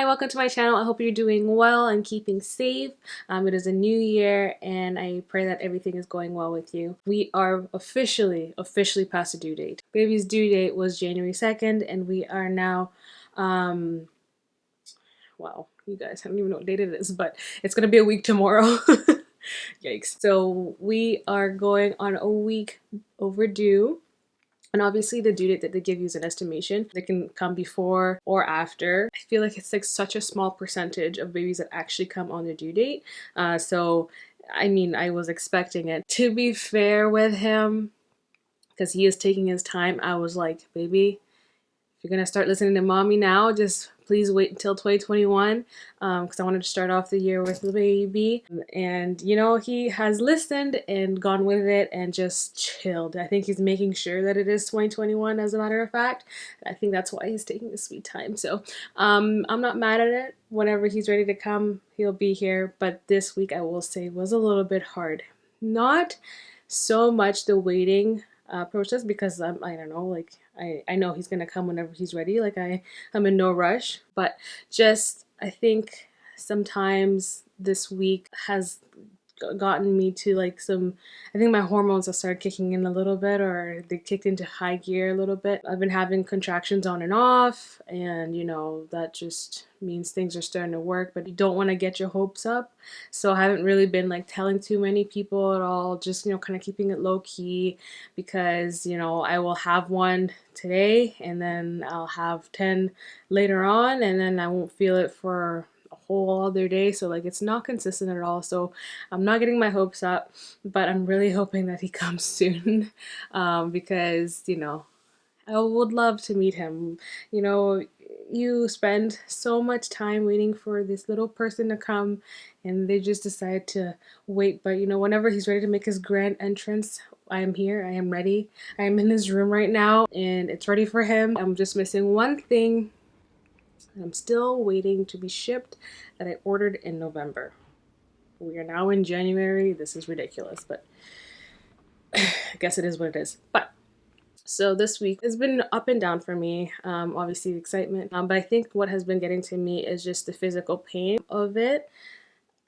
welcome to my channel. I hope you're doing well and keeping safe. It is a new year and I pray that everything is going well with you. We are officially past the due date. Baby's due date was January 2nd and we are now, wow, you guys, I don't even know what date it is, but it's gonna be a week tomorrow. Yikes. So we are going on a week overdue. And obviously the due date that they give you is an estimation. They can come before or after. I feel like it's like such a small percentage of babies that actually come on their due date. So, I mean, I was expecting it. To be fair with him, because he is taking his time, I was like, baby, if you're gonna start listening to mommy now, just please wait until 2021 because I wanted to start off the year with the baby. And you know, he has listened and gone with it and just chilled. I think he's making sure that it is 2021 as a matter of fact. I think that's why he's taking his sweet time. So I'm not mad at it. Whenever he's ready to come, he'll be here. But this week I will say was a little bit hard. Not so much the waiting process because I don't know, like I know he's gonna come whenever he's ready. Like I'm in no rush, but just I think sometimes this week has gotten me to like I think my hormones have started kicking in a little bit, or they kicked into high gear a little bit. I've been having contractions on and off, and you know that just means things are starting to work, but you don't want to get your hopes up. So I haven't really been like telling too many people at all, just you know, kind of keeping it low key, because you know I will have one today and then I'll have 10 later on, and then I won't feel it for a whole other day. So like it's not consistent at all. So I'm not getting my hopes up, but I'm really hoping that he comes soon because you know I would love to meet him. You know, you spend so much time waiting for this little person to come and they just decide to wait. But you know, whenever he's ready to make his grand entrance, I am here, I am ready. I am in his room right now and it's ready for him. I'm just missing one thing. I'm still waiting to be shipped that I ordered in November. We are now in January. This is ridiculous, but I guess it is what it is. But so this week has been up and down for me. Obviously the excitement, but I think what has been getting to me is just the physical pain of it.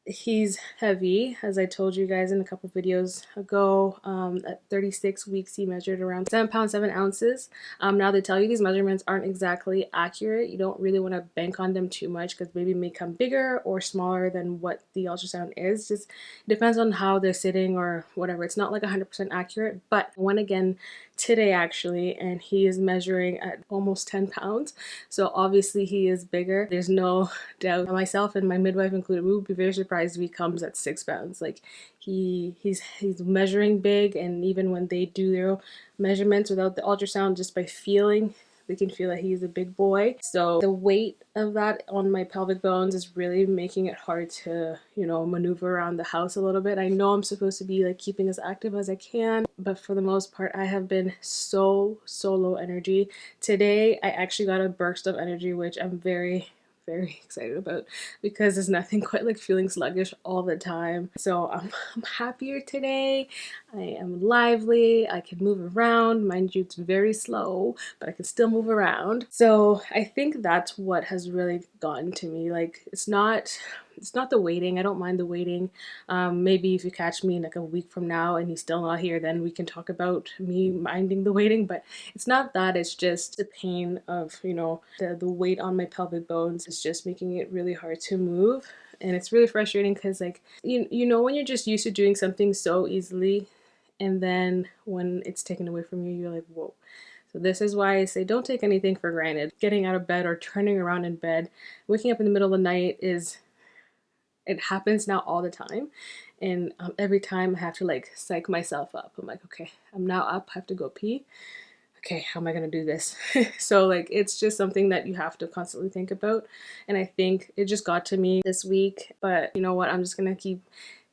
He's heavy, as I told you guys in a couple videos ago. At 36 weeks, he measured around 7 pounds 7 ounces. Now they tell you these measurements aren't exactly accurate. You don't really want to bank on them too much because baby may come bigger or smaller than what the ultrasound is. Just depends on how they're sitting or whatever. It's not like 100% accurate. But I went again today actually, and he is measuring at almost 10 pounds. So obviously he is bigger. There's no doubt. Myself and my midwife included, we would be very surprised if he comes at 6 pounds. Like he's measuring big, and even when they do their measurements without the ultrasound, just by feeling, they can feel that he's a big boy. So the weight of that on my pelvic bones is really making it hard to, you know, maneuver around the house a little bit. I know I'm supposed to be like keeping as active as I can, but for the most part I have been so low energy. Today I actually got a burst of energy, which I'm very excited about because there's nothing quite like feeling sluggish all the time. So I'm happier today. I am lively. I can move around. Mind you, it's very slow, but I can still move around. So I think that's what has really gotten to me. Like it's not the waiting. I don't mind the waiting. Maybe if you catch me in like a week from now and he's still not here, then we can talk about me minding the waiting. But it's not that. It's just the pain of, you know, the weight on my pelvic bones is just making it really hard to move. And it's really frustrating because like, you know, when you're just used to doing something so easily, and then when it's taken away from you, you're like, whoa. So this is why I say don't take anything for granted. Getting out of bed or turning around in bed, waking up in the middle of the night it happens now all the time. And every time I have to like psych myself up. I'm like, okay, I'm now up, I have to go pee. Okay, how am I gonna do this? So like it's just something that you have to constantly think about. And I think it just got to me this week. But you know what? I'm just gonna keep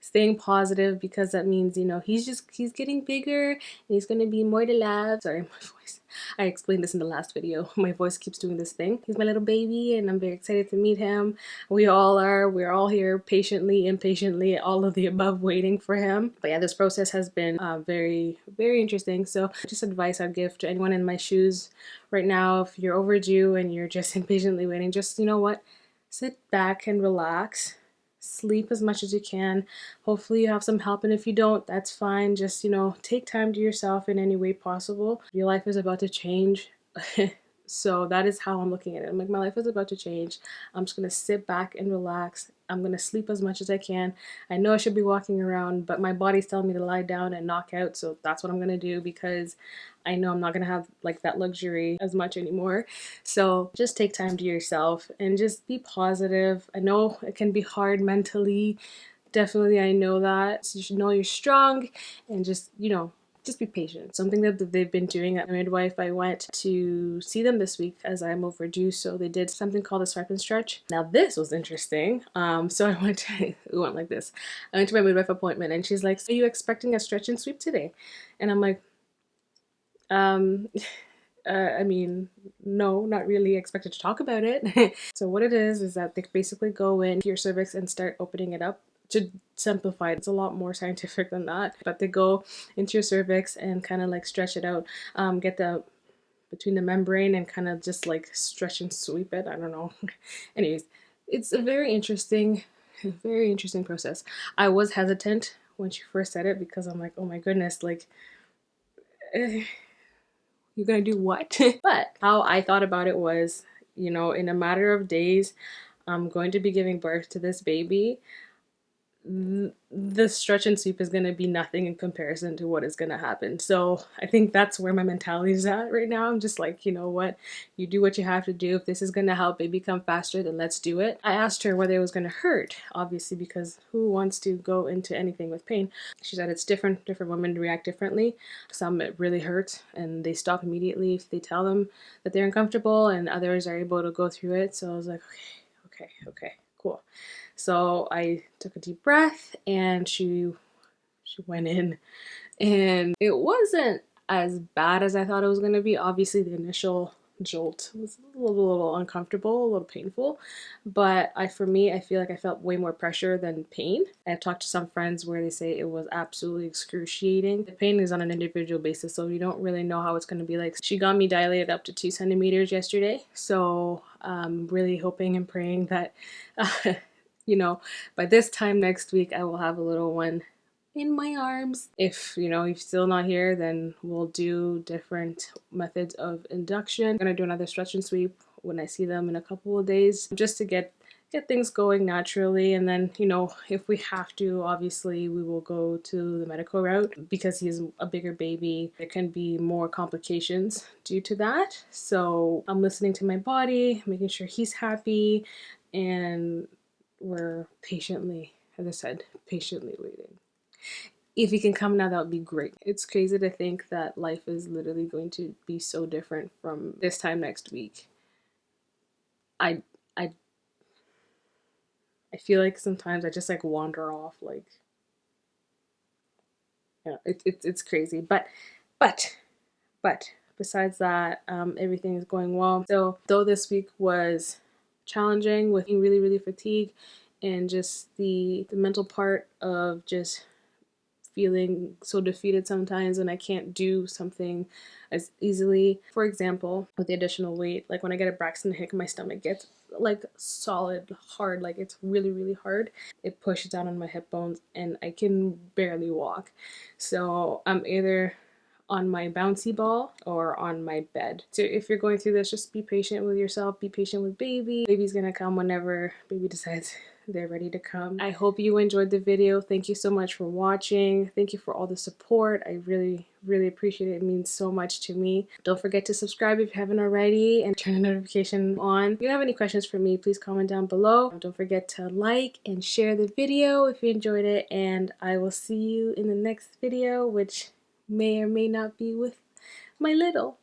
staying positive because that means, you know, he's getting bigger and he's gonna be more to love. Sorry, my voice. I explained this in the last video. My voice keeps doing this thing. He's my little baby and I'm very excited to meet him. We all are. We're all here patiently, impatiently, all of the above, waiting for him. But yeah, this process has been very interesting. So just advice I'd give to anyone in my shoes right now, if you're overdue and you're just impatiently waiting, just, you know what? sit back and relax. Sleep as much as you can. Hopefully you have some help, and if you don't, that's fine. Just, take time to yourself in any way possible. Your life is about to change. So that is how I'm looking at it. I'm like, my life is about to change. I'm just gonna sit back and relax. I'm gonna sleep as much as I can. I know I should be walking around, but my body's telling me to lie down and knock out, so that's what I'm gonna do, because I know I'm not gonna have like that luxury as much anymore. So just take time to yourself and just be positive. I know it can be hard mentally. Definitely, I know that. So you should know you're strong, and just be patient. Something that they've been doing at my midwife, I went to see them this week as I'm overdue, so they did something called a swipe and stretch. Now this was interesting. So I went to, it went like this. I went to my midwife appointment and she's like, so are you expecting a stretch and sweep today? And I'm like, I mean, no, not really expected to talk about it. So what it is that they basically go into your cervix and start opening it up. To simplify it, it's a lot more scientific than that, but they go into your cervix and kind of like stretch it out, get the between the membrane and kind of just like stretch and sweep it. I don't know. Anyways, it's a very interesting process. I was hesitant when she first said it because I'm like, oh my goodness, like you're gonna do what? But how I thought about it was, in a matter of days, I'm going to be giving birth to this baby. The stretch and sweep is going to be nothing in comparison to what is going to happen. So I think that's where my mentality is at right now. I'm just like, you know what? You do what you have to do. If this is going to help baby come faster, then let's do it. I asked her whether it was going to hurt, obviously, because who wants to go into anything with pain? She said it's different. Different women react differently. Some it really hurts and they stop immediately if they tell them that they're uncomfortable, and others are able to go through it. So I was like, okay, cool. So I took a deep breath and she went in, and it wasn't as bad as I thought it was going to be. Obviously the initial jolt was a little uncomfortable, a little painful, but for me, I feel like I felt way more pressure than pain. I've talked to some friends where they say it was absolutely excruciating. The pain is on an individual basis, so you don't really know how it's going to be like. She got me dilated up to 2 centimeters yesterday, so I'm really hoping and praying that by this time next week, I will have a little one in my arms. If, you're still not here, then we'll do different methods of induction. I'm gonna do another stretch and sweep when I see them in a couple of days, just to get things going naturally. And then, if we have to, obviously we will go to the medical route. Because he's a bigger baby, there can be more complications due to that. So I'm listening to my body, making sure he's happy, and we're patiently, as I said, patiently waiting. If he can come now, that would be great. It's crazy to think that life is literally going to be so different from this time next week. I I I feel like sometimes I just like wander off, like, it's crazy. But besides that, everything is going well. So though this week was challenging with being really, really fatigued, and just the mental part of just feeling so defeated sometimes when I can't do something as easily. For example, with the additional weight, like when I get a Braxton Hicks, my stomach gets like solid hard, like it's really, really hard. It pushes down on my hip bones and I can barely walk. So I'm either on my bouncy ball or on my bed. So if you're going through this, just be patient with yourself, be patient with baby. Baby's gonna come whenever baby decides they're ready to come. I hope you enjoyed the video. Thank you so much for watching. Thank you for all the support. I really, really appreciate it. It means so much to me. Don't forget to subscribe if you haven't already and turn the notification on. If you have any questions for me, please comment down below. Don't forget to like and share the video if you enjoyed it, and I will see you in the next video, which may or may not be with my little.